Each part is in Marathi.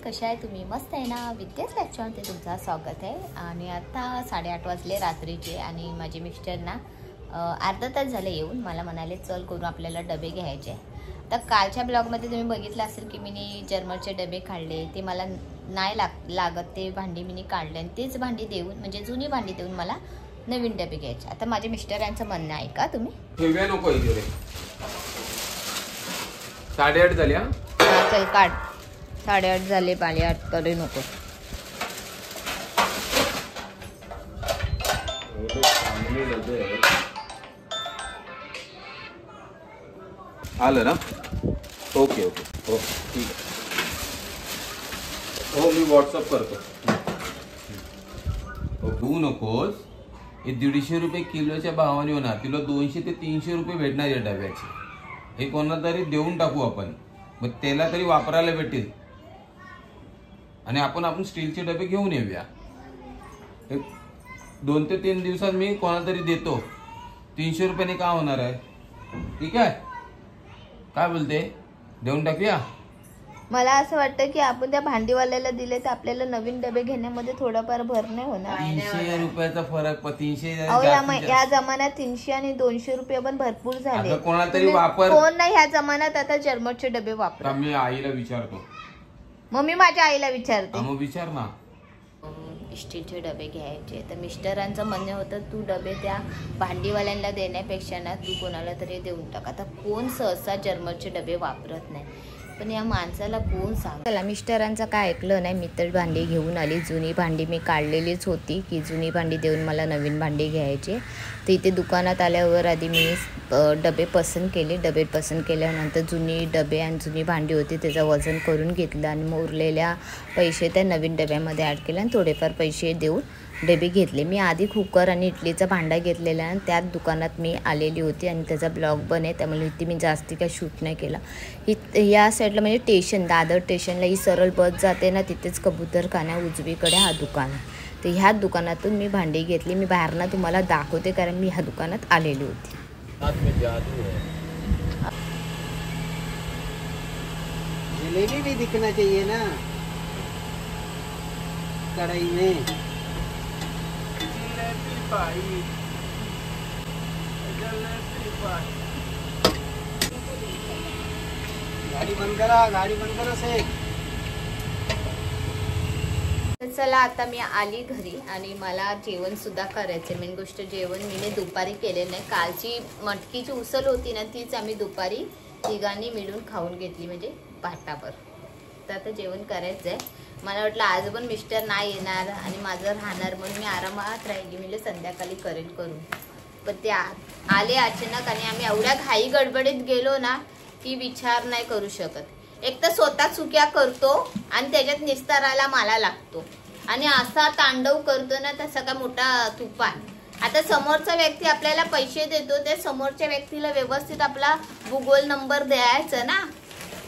कशा आहे तुम्ही? मस्त आहे ना? विद्याच लॅक्चरमध्ये तुमचं स्वागत आहे. आणि आता 8:30 वाजले रात्रीचे आणि माझे मिस्टर ना अर्धा तास झाले येऊन मला म्हणाले चल करून आपल्याला डबे घ्यायचे. तर कालच्या ब्लॉगमध्ये तुम्ही बघितलं असेल की मी जर्मरचे डबे काढले, ते मला नाही लागत ते भांडी मी काढले आणि तेच भांडी देऊन म्हणजे जुनी भांडी देऊन मला नवीन डबे घ्यायचे. आता माझ्या मिस्टरांचं म्हणणं आहे का तुम्ही ठेव्या नको इथे 8:30 झाल्या. चल काढ, 8:30 झाले, 8:30 तरी नको. आलं ना? ओके ओके हो ठीक आहे. हो मी व्हॉट्सअप करतो. घेऊ नकोस, हे 150 रुपये किलोच्या भावाने होणार. तुला 200 ते 300 रुपये भेटणार या डब्याचे. हे कोणाला तरी देऊन टाकू आपण, मग त्याला तरी वापरायला भेटेल. आणि आपण स्टीलचे डबे घेऊन येऊया. 2 ते 3 दिवसात मी कोणाला तरी देतो. 300 रुपयाने का होणार आहे? ठीक आहे, काय बोलते? देऊन टाकूया. मला असं वाटतं की आपण त्या भांडीवाल्याला दिले तर आपल्याला नवीन डबे घेण्यामध्ये थोडाफार भर नाही होणार. 300 रुपयाचा फरक. 300 या जमान्यात 300 आणि 200 रुपये पण भरपूर झाले. कोणाला तरी वापर कोण नाही ह्या जमान्यात आता जर्मरचे डबे वापरा. मी आईला विचारतो. मग मी माझ्या आईला विचारते. मग विचार ना. स्टीलचे डबे घ्यायचे तर मिस्टरांचं म्हणणं होतं तू डबे त्या भांडीवाल्यांना देण्यापेक्षा ना तू कोणाला तरी देऊन टाक. आता कोण सहसा जर्मरचे डबे वापरत नाही, पण या माणसाला कोण सांग. त्याला मिस्टरांचं काय ऐकलं नाही. मी तर भांडी घेऊन आली. जुनी भांडी मी काढलेलीच होती की जुनी भांडी देऊन मला नवीन भांडी घ्यायची. तर इथे दुकानात आल्यावर आधी मी डबे पसंत केले. डबे पसंत केल्यानंतर जुनी डबे आणि जुनी भांडी होती त्याचं वजन करून घेतलं आणि मग उरलेल्या पैसे त्या नवीन डब्यामध्ये ॲड केले आणि थोडेफार पैसे देऊन डबे घेतले. मी आधी कुकर आणि इडलीचा भांडा घेतलेला आणि त्याच दुकानात मी आलेली होती आणि त्याचा ब्लॉग पण आहे, त्यामुळे इथे मी जास्ती काय शूट नाही केला. या साईडला म्हणजे स्टेशन, दादर स्टेशनला ही सरळ बस जाते ना, तिथेच कबूतरखाना उजवीकडे हा दुकान आहे. तर ह्या दुकानातून मी भांडी घेतली. मी बाहेरनं तुम्हाला दाखवते कारण मी ह्या दुकानात आलेली होती. जलेबी भी दिखना चाहिए ना कढ़ाई में. गाड़ी बंद करा से. चला आता मी आली घरी आणि मला जेवण सुद्धा करायचं. मेन गोष्ट जेवण मी दुपारी केलेलं नाही. कालची मटकीची उसळ होती ना, तीच आम्ही दुपारी तिघांनी मिळून खाऊन घेतली म्हणजे पाटावर. तर आता जेवण करायचं आहे. मला वाटलं आज पण मिस्टर नाही येणार आणि माझं राहणार म्हणून मी आरामात राहिली. म्हणजे संध्याकाळी करेल करून, पण ते आले अचानक आणि आम्ही एवढ्या घाई गडबडीत गेलो ना की विचार नाही करू शकत. एक तर स्वतः चुक्या करतो आणि त्याच्यात निस्तारायला मला लागतो आणि असा तांडव करतो ना तसा का मोठा तुफान. आता समोरचा व्यक्ती आपल्याला पैसे देतो, त्या समोरच्या व्यक्तीला व्यवस्थित आपला गुगल नंबर द्यायचा ना,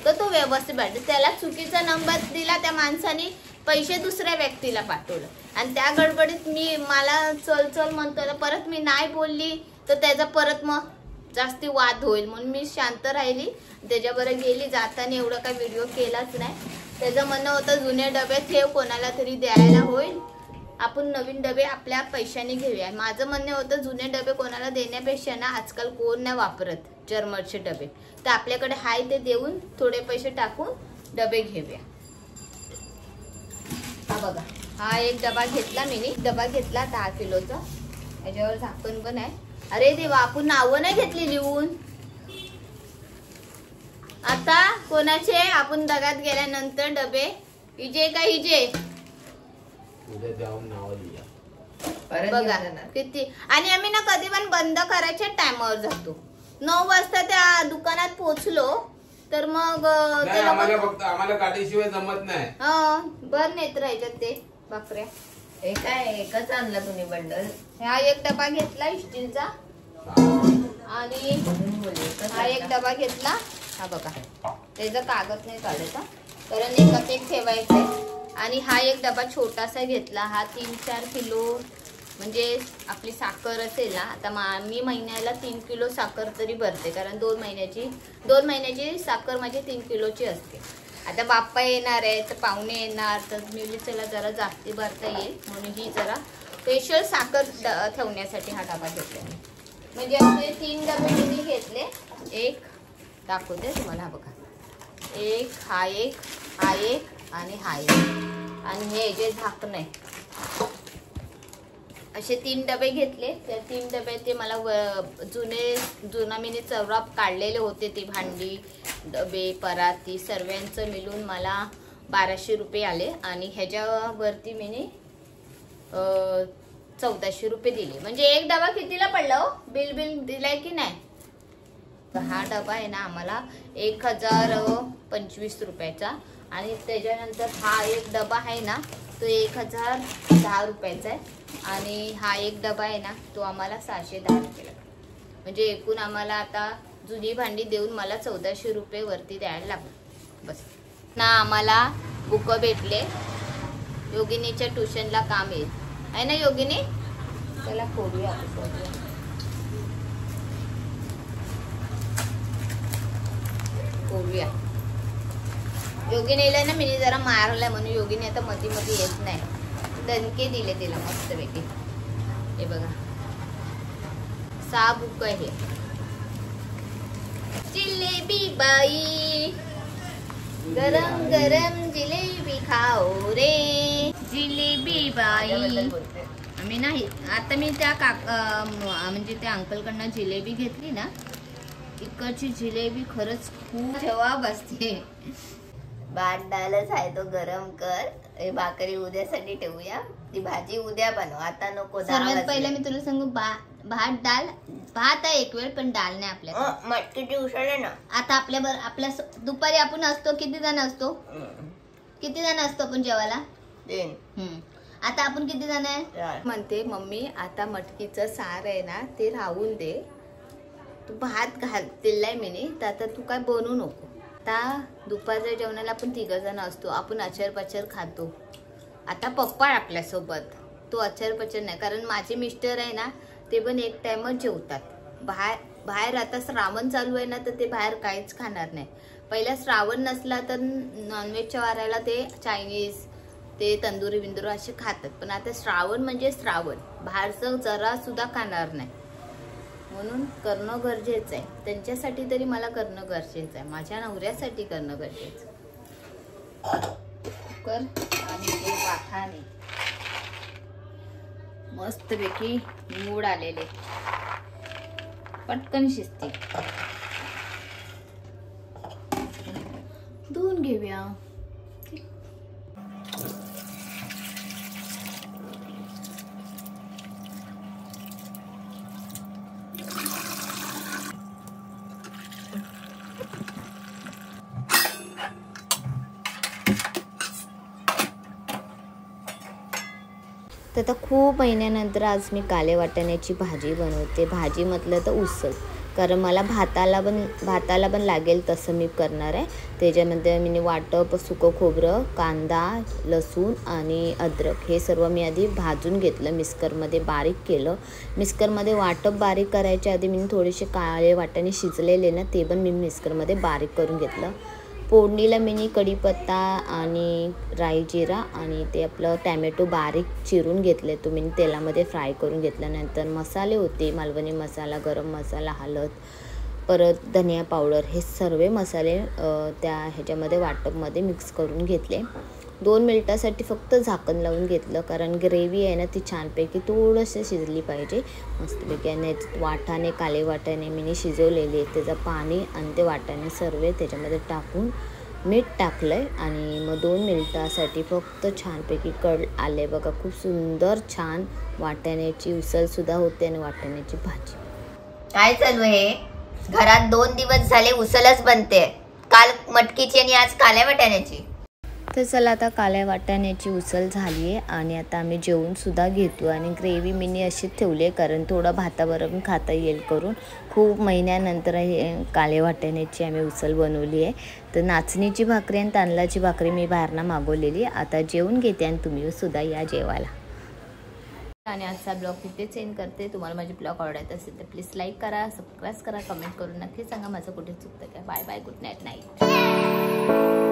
तर तो व्यवस्थित भेटतो. त्याला चुकीचा नंबर दिला, त्या माणसाने पैसे दुसऱ्या व्यक्तीला पाठवलं आणि त्या गडबडीत मला चल चल म्हणतो, परत मी नाही बोलली तर त्याचा परत मग जास्ती वाद होईल म्हणून मी शांत राहिली. त्याच्याबरोबर गेली. जाताना एवढा काही व्हिडिओ केलाच नाही. त्याचं म्हणणं होतं जुने डबे ठेव, कोणाला तरी द्यायला होईल, आपण नवीन डबे आपल्या पैशाने घेऊया. माझं म्हणणं होतं जुने डबे कोणाला देण्यापेक्षा ना आजकाल कोण नाही वापरत जर्मरचे डबे, तर आपल्याकडे हाय ते देऊन थोडे पैसे टाकून डबे घेऊया. हा बघा, हा एक डबा घेतला मी. डबा घेतला 10 किलोचा. याच्यावर झाकण पण आहे. अरे देवा, आपण नावं नाही घेतली लिहून. आता कोणाचे आपण दगात गेल्यानंतर डबे हिजे का हिजे बघा किती. आणि आम्ही ना कधी पण बंद करायच्या टायमावर जातो. 9 वाजता त्या दुकानात पोहोचलो तर मग आम्हाला काठीशिवाय जमत नाही. बर नेत राहायच्यात ते भाकऱ्या. हे काय एकच आणला तुम्ही बंडल? हा एक डबा घेतला स्टीलचा आणि हा एक डबा घेतला, हा बघा त्याचा कागद नाही काढायचा कारण एकात एक ठेवायचंय. आणि हा एक डबा छोटासा घेतला, हा 3-4 किलो म्हणजे आपली साखर असेल ना, आता मी महिन्याला 3 किलो साखर तरी भरते कारण 2 महिन्याची साखर माझी 3 किलोची असते. आता बाप्पा येणार आहे तर पाहुणे येणार तर मी चला जरा जास्ती भरता येईल म्हणून ही जरा स्पेशल साखर ठेवण्यासाठी हा डबा घेतला मी. म्हणजे असे 3 डबे मी घेतले. एक दाखवते तुम्हाला, हा बघा, एक हा एक आणि हा एक, आणि हे जे झाकण आहे असे 3 डबे घेतले. त्या 3 डबे ते मला जुना मीने चौराप काढलेले होते, ते भांडी डबे पराती सर्वांचं मिळून मला 1200 रुपये आले. आणि ह्याच्यावरती मीने 1400 रुपये दिले. म्हणजे एक डबा कितीला पडला हो? बिल दिलाय की नाही? हा डबा आहे ना आम्हाला 1025 रुपयाचा. आणि त्याच्यानंतर हा एक डबा आहे ना तो 1010 रुपयाचा आहे. आणि हा एक डबा आहे ना तो आम्हाला 610 रुपये लागला. म्हणजे एकूण आम्हाला आता जुनी भांडी देऊन मला 1400 रुपये वरती द्यायला लागलं. बस ना आम्हाला बुक भेटले. योगिनीच्या ट्युशनला काम येईल आहे ना योगिनी? त्याला खोलूया योगिनीला ना मी जरा मारलाय म्हणून योगिनी आता मध्ये येत नाही. दणके दिले तिला मस्तपैकी. हे बघा 6 बुक आहे. जिलेबी बाई गरम गरम जिलेबी खाओ रे, जिलेबी बाई. आम्ही नाही आता मी त्या म्हणजे त्या अंकलकडनं जिलेबी घेतली ना, इकडची जिलेबी खरंच खूप जवाब असते. भात डालच आहे तो गरम कर. भाकरी उद्यासाठी ठेवूया, ती भाजी उद्या बनव, आता नको. सर्वात पहिला मी तुला सांगू, भात डाल, भात आहे एक वेळ पण डाल नाही आपल्या मटकीची उसळ आहे ना. आता आपल्या दुपारी आपण असतो किती जण असतो आपण जेवायला? 3. आता आपण किती जण आहे? म्हणते मम्मी आता मटकीचं सार आहे ना ते राहून दे, तू भात घालतेलाय मीने तर आता तू काय बनवू नको. आता दुपारच्या जेवणाला आपण 3 जण असतो, आपण अचर पचर खातो. आता पप्पा आपल्यासोबत, तो अचर पचर नाही कारण माझे मिस्टर आहे ना ते पण एक टाइमच जेवतात. बाहेर आता श्रावण चालू आहे ना तर ते बाहेर काहीच खाणार नाही. पहिला श्रावण नसला तर नॉनव्हेजच्या वाराला ते चायनीज ते तंदुरी बिंदुरी असे खातात, पण आता श्रावण म्हणजे श्रावण, बाहेरचं जरा सुद्धा खाणार नाही. म्हणून करणं गरजेचं आहे. त्यांच्यासाठी तरी मला करणं गरजेचं आहे, माझ्या नवऱ्यासाठी करणं गरजेचं. कुकर आणि ते वाटाणे मस्तपैकी मूड आलेले, पटकन शिजते. धुवून घेऊया. तर आता खूप महिन्यानंतर आज मी काले वाटाण्याची भाजी बनवते. भाजी म्हटलं तर उसळ, कारण मला भाताला पण लागेल तसं मी करणार आहे. त्याच्यामध्ये मी वाटप सुकं खोबरं, कांदा, लसूण आणि अद्रक हे सर्व मी आधी भाजून घेतलं, मिक्सरमध्ये बारीक केलं. मिक्सरमध्ये वाटप बारीक करायच्या आधी मी थोडेसे काळे वाटाणे शिजलेले ना ते पण मी मिक्सरमध्ये बारीक करून घेतलं. फोडणीला मी कढीपत्ता आणि राई जिरा आणि ते आपलं टॅमॅटो बारीक चिरून घेतले, तो मी तेलामध्ये फ्राय करून घेतल्यानंतर मसाले होते, मालवणी मसाला, गरम मसाला, हळद, परत धनिया पावडर, हे सर्व मसाले त्या ह्याच्यामध्ये वाटपमध्ये मिक्स करून घेतले. 2 मिनिटासाठी फक्त झाकण लावून घेतलं कारण ग्रेव्ही आहे ना ती छानपैकी थोडंसं शिजली पाहिजे मस्तपैकी. आणि वाटाणे, काले वाटाणे मी शिजवलेले, त्याचं पाणी आणि ते वाटाणे सर्व त्याच्यामध्ये टाकून मीठ टाकलं आहे आणि मग 2 मिनिटासाठी फक्त छानपैकी कड आले बघा. खूप सुंदर छान वाटाण्याची उसळसुद्धा होते आणि वाटाण्याची भाजी. काय चालू आहे घरात? 2 दिवस झाले उसळच बनते, काल मटकीची आणि आज काल्या वाटाण्याची. तर चला आता काल्या वाटाण्याची उसळ झाली आहे आणि आता आम्ही जेवून सुद्धा घेतो आणि ग्रेव्ही मी अशीच ठेवली आहे कारण थोडं भाताबरोबर खाता येईल करून. खूप महिन्यानंतर हे काल्या वाटाण्याची आम्ही उसळ बनवली आहे. तर नाचणीची भाकरी आणि तांदळाची भाकरी मी बाहेरनं मागवलेली. आता जेवून घेते आणि तुम्ही सुद्धा या जेवायला. आणि आजचा ब्लॉग इथेच एंड करते. तुम्हाला माझे ब्लॉग आवडत असेल तर प्लीज लाईक करा, सबस्क्राईब करा, कमेंट करून नक्की सांगा माझं कुठे चुकतं काय. Bye bye, good night.